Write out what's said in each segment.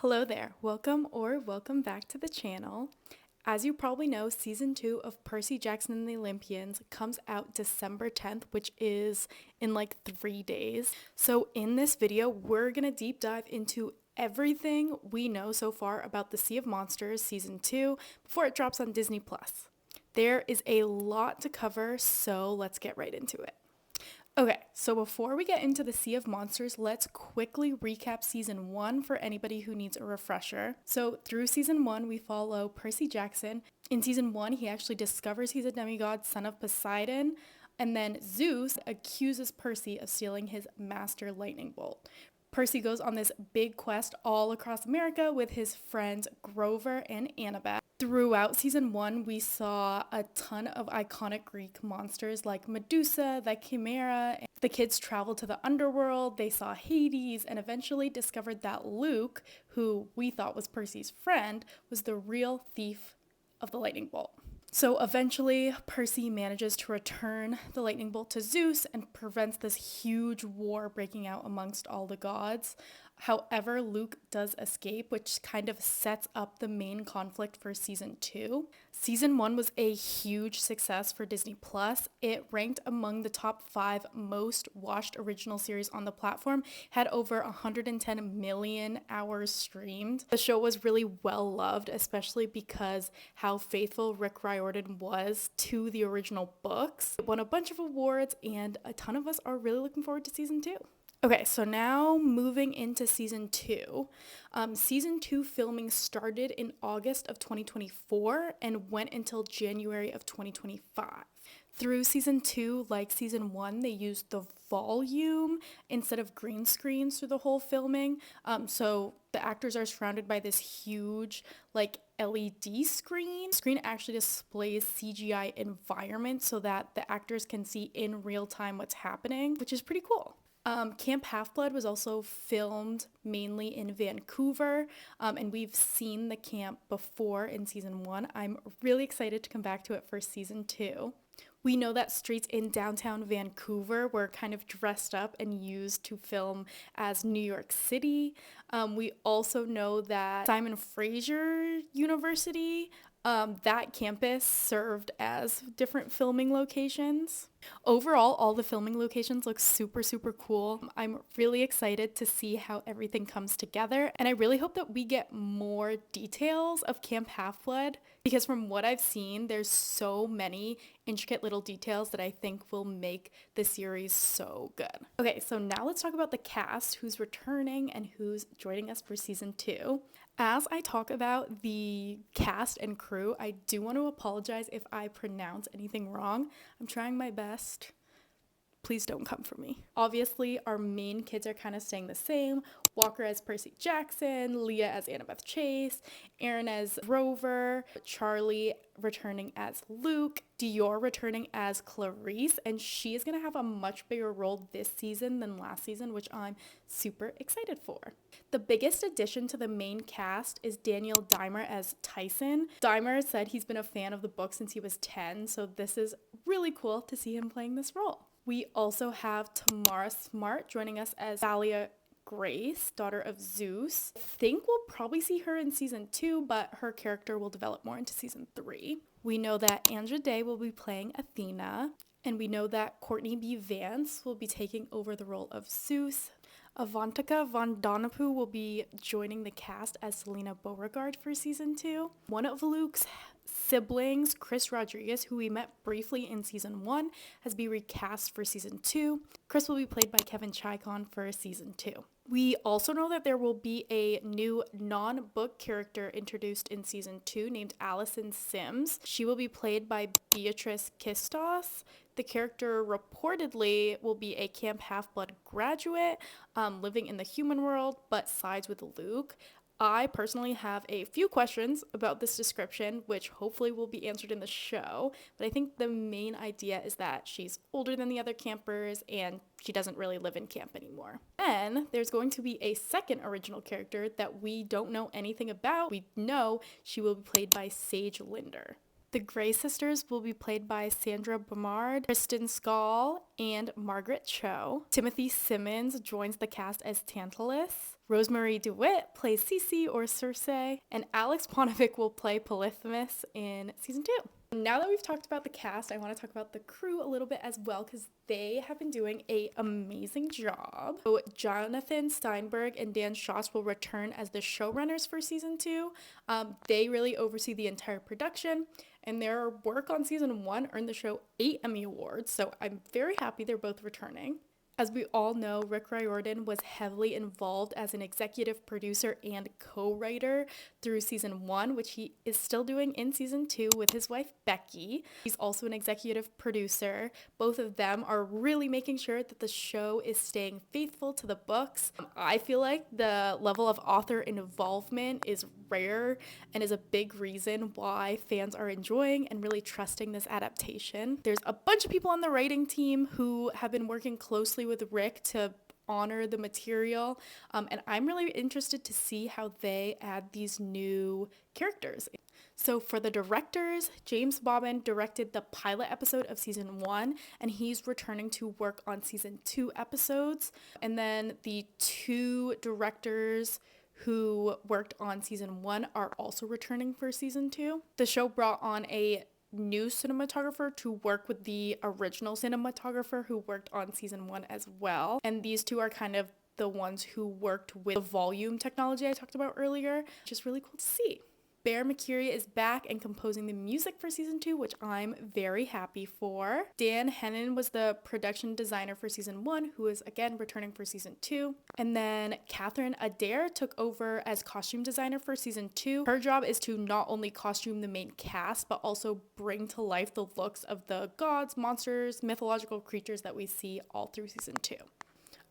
Hello there, welcome back to the channel. As you probably know, season 2 of Percy Jackson and the Olympians comes out December 10th, which is in like 3 days. So in this video, we're gonna deep dive into everything we know so far about the Sea of Monsters season 2 before it drops on Disney+. There is a lot to cover, so let's get right into it. Okay, so before we get into the Sea of Monsters, let's quickly recap season 1 for anybody who needs a refresher. So through season 1, we follow Percy Jackson. In season 1, he actually discovers he's a demigod, son of Poseidon, and then Zeus accuses Percy of stealing his master lightning bolt. Percy goes on this big quest all across America with his friends Grover and Annabeth. Throughout season 1, we saw a ton of iconic Greek monsters like Medusa, the Chimera. The kids traveled to the underworld, they saw Hades, and eventually discovered that Luke, who we thought was Percy's friend, was the real thief of the lightning bolt. So eventually, Percy manages to return the lightning bolt to Zeus and prevents this huge war breaking out amongst all the gods. However, Luke does escape, which kind of sets up the main conflict for season 2. Season 1 was a huge success for Disney+. It ranked among the top 5 most watched original series on the platform, had over 110 million hours streamed. The show was really well loved, especially because how faithful Rick Riordan was to the original books. It won a bunch of awards, and a ton of us are really looking forward to season 2. Okay, so now moving into season 2. Season 2 filming started in August of 2024 and went until January of 2025. Through season 2, like season 1, they used the volume instead of green screens through the whole filming. So the actors are surrounded by this huge like LED screen. The screen actually displays CGI environment so that the actors can see in real time what's happening, which is pretty cool. Camp Half-Blood was also filmed mainly in Vancouver, and we've seen the camp before in season 1. I'm really excited to come back to it for season 2. We know that streets in downtown Vancouver were kind of dressed up and used to film as New York City. We also know that Simon Fraser University, that campus served as different filming locations. Overall, all the filming locations look super, super cool. I'm really excited to see how everything comes together, and I really hope that we get more details of Camp Half-Blood, because from what I've seen, there's so many intricate little details that I think will make the series so good. Okay, so now let's talk about the cast, who's returning and who's joining us for season 2. As I talk about the cast and crew, I do want to apologize if I pronounce anything wrong. I'm trying my best. Please don't come for me. Obviously, our main kids are kind of staying the same. Walker as Percy Jackson, Leah as Annabeth Chase, Aaron as Rover, Charlie returning as Luke, Dior returning as Clarice, and she is going to have a much bigger role this season than last season, which I'm super excited for. The biggest addition to the main cast is Daniel Dimer as Tyson. Dimer said he's been a fan of the book since he was 10, so this is really cool to see him playing this role. We also have Tamara Smart joining us as Thalia Grace, daughter of Zeus. I think we'll probably see her in season 2, but her character will develop more into season 3. We know that Andra Day will be playing Athena, and we know that Courtney B. Vance will be taking over the role of Zeus. Avantika Von Donapu will be joining the cast as Selena Beauregard for season 2. One of Luke's siblings, Chris Rodriguez, who we met briefly in season 1, has been recast for season 2. Chris will be played by Kevin Chicon for season 2. We also know that there will be a new non-book character introduced in season 2 named Allison Sims. She will be played by Beatrice Kistos. The character reportedly will be a Camp Half-Blood graduate living in the human world, but sides with Luke. I personally have a few questions about this description, which hopefully will be answered in the show, but I think the main idea is that she's older than the other campers and she doesn't really live in camp anymore. Then there's going to be a second original character that we don't know anything about. We know she will be played by Sage Linder. The Grey sisters will be played by Sandra Bernard, Kristen Schaal, and Margaret Cho. Timothy Simmons joins the cast as Tantalus. Rosemary DeWitt plays Cece or Cersei, and Alex Ponovic will play Polyphemus in season 2. Now that we've talked about the cast, I want to talk about the crew a little bit as well because they have been doing an amazing job. So Jonathan Steinberg and Dan Schoss will return as the showrunners for season 2. They really oversee the entire production, and their work on season 1 earned the show 8 Emmy Awards, so I'm very happy they're both returning. As we all know, Rick Riordan was heavily involved as an executive producer and co-writer through season 1, which he is still doing in season 2 with his wife Becky. He's also an executive producer. Both of them are really making sure that the show is staying faithful to the books. I feel like the level of author involvement is rare and is a big reason why fans are enjoying and really trusting this adaptation. There's a bunch of people on the writing team who have been working closely with Rick to honor the material, and I'm really interested to see how they add these new characters. So for the directors, James Bobbin directed the pilot episode of season 1, and he's returning to work on season 2 episodes. And then the 2 directors who worked on season 1 are also returning for season 2. The show brought on a new cinematographer to work with the original cinematographer who worked on season 1 as well. And these 2 are kind of the ones who worked with the volume technology I talked about earlier, which is really cool to see. Bear McCreary is back and composing the music for season 2, which I'm very happy for. Dan Hennon was the production designer for season 1, who is again returning for season 2. And then Catherine Adair took over as costume designer for season 2. Her job is to not only costume the main cast, but also bring to life the looks of the gods, monsters, mythological creatures that we see all through season 2.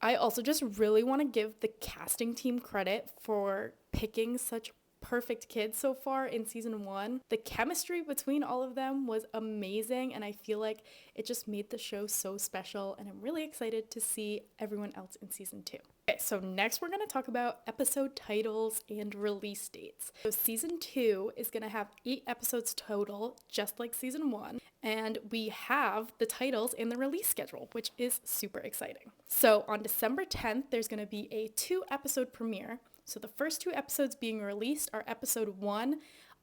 I also just really want to give the casting team credit for picking such perfect kids so far in season 1. The chemistry between all of them was amazing, and I feel like it just made the show so special, and I'm really excited to see everyone else in season 2. Okay, so next we're going to talk about episode titles and release dates. So season 2 is going to have 8 episodes total, just like season 1, and we have the titles in the release schedule, which is super exciting. So on December 10th, there's going to be a 2-episode premiere. So the first 2 episodes being released are episode 1,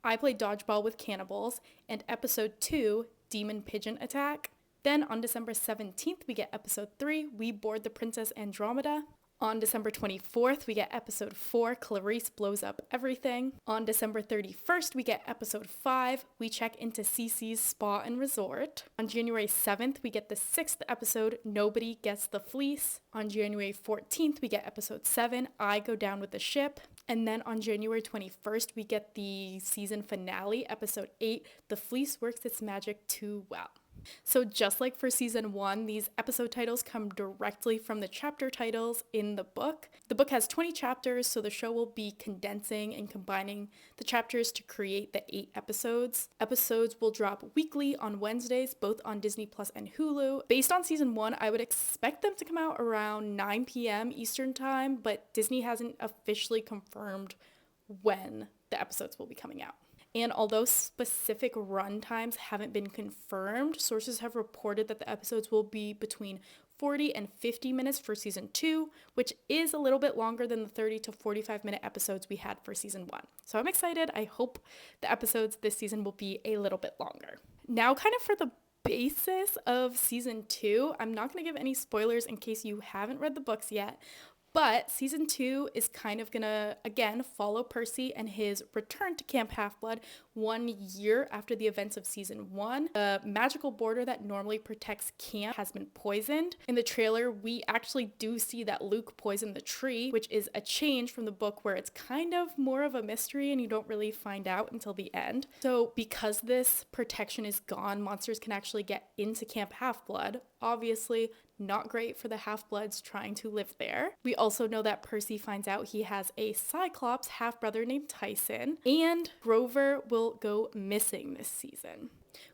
I Play Dodgeball with Cannibals, and episode 2, Demon Pigeon Attack. Then on December 17th, we get episode 3, We Board the Princess Andromeda. On December 24th, we get episode 4, Clarice Blows Up Everything. On December 31st, we get episode 5, We Check into Cece's Spa and Resort. On January 7th, we get the 6th episode, Nobody Gets the Fleece. On January 14th, we get episode 7, I Go Down with the Ship. And then on January 21st, we get the season finale, episode 8, The Fleece Works Its Magic Too Well. So just like for season 1, these episode titles come directly from the chapter titles in the book. The book has 20 chapters, so the show will be condensing and combining the chapters to create the 8 episodes. Episodes will drop weekly on Wednesdays, both on Disney Plus and Hulu. Based on season 1, I would expect them to come out around 9 p.m. Eastern Time, but Disney hasn't officially confirmed when the episodes will be coming out. And although specific run times haven't been confirmed, sources have reported that the episodes will be between 40 and 50 minutes for season 2, which is a little bit longer than the 30 to 45-minute episodes we had for season 1. So I'm excited. I hope the episodes this season will be a little bit longer. Now, kind of for the basis of season 2, I'm not going to give any spoilers in case you haven't read the books yet, but season 2 is kind of gonna, again, follow Percy and his return to Camp Half-Blood 1 year after the events of season 1. The magical border that normally protects camp has been poisoned. In the trailer, we actually do see that Luke poisoned the tree, which is a change from the book where it's kind of more of a mystery and you don't really find out until the end. So because this protection is gone, monsters can actually get into Camp Half-Blood. Obviously, not great for the Half-Bloods trying to live there. We also know that Percy finds out he has a Cyclops half-brother named Tyson, and Grover will go missing this season.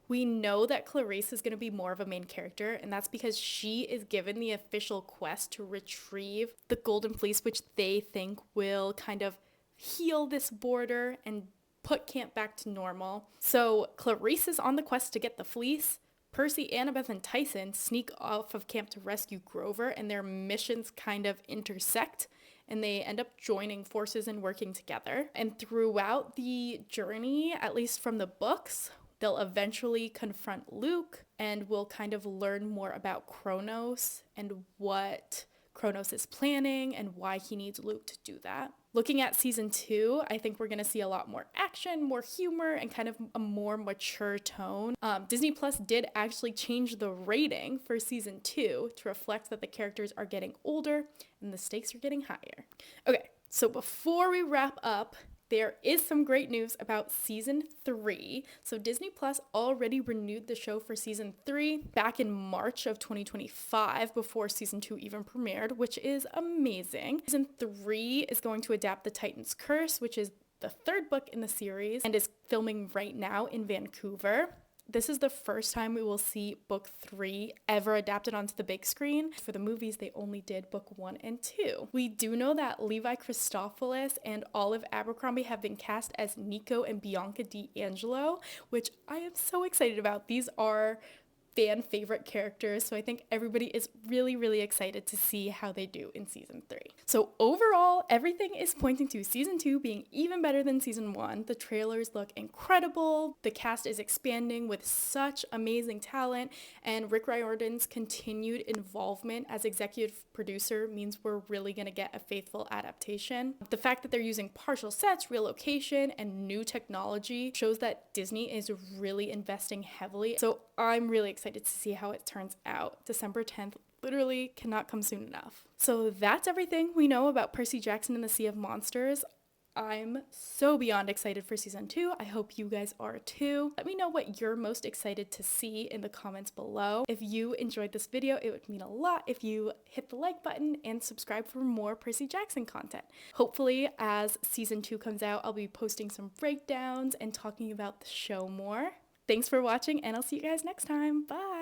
We know that Clarice is going to be more of a main character, and that's because she is given the official quest to retrieve the Golden Fleece, which they think will kind of heal this border and put camp back to normal. So Clarice is on the quest to get the fleece. Percy, Annabeth, and Tyson sneak off of camp to rescue Grover, and their missions kind of intersect, and they end up joining forces and working together. And throughout the journey, at least from the books, they'll eventually confront Luke and we'll kind of learn more about Kronos and what Kronos is planning and why he needs Luke to do that. Looking at season 2, I think we're going to see a lot more action, more humor, and kind of a more mature tone. Disney Plus did actually change the rating for season 2 to reflect that the characters are getting older and the stakes are getting higher. Okay, so before we wrap up, there is some great news about season 3. So Disney Plus already renewed the show for season 3 back in March of 2025 before season 2 even premiered, which is amazing. Season 3 is going to adapt The Titan's Curse, which is the third book in the series and is filming right now in Vancouver. This is the first time we will see book 3 ever adapted onto the big screen. For the movies, they only did book 1 and 2. We do know that Levi Christophilus and Olive Abercrombie have been cast as Nico and Bianca D'Angelo, which I am so excited about. These are fan favorite characters, so I think everybody is really excited to see how they do in season 3. So overall, everything is pointing to season 2 being even better than season 1. The trailers look incredible, the cast is expanding with such amazing talent, and Rick Riordan's continued involvement as executive producer means we're really gonna get a faithful adaptation. The fact that they're using partial sets, real location, and new technology shows that Disney is really investing heavily. So I'm really excited to see how it turns out. December 10th literally cannot come soon enough. So that's everything we know about Percy Jackson and the Sea of Monsters. I'm so beyond excited for season 2. I hope you guys are too. Let me know what you're most excited to see in the comments below. If you enjoyed this video, it would mean a lot if you hit the like button and subscribe for more Percy Jackson content. Hopefully, as season 2 comes out, I'll be posting some breakdowns and talking about the show more. Thanks for watching, and I'll see you guys next time. Bye!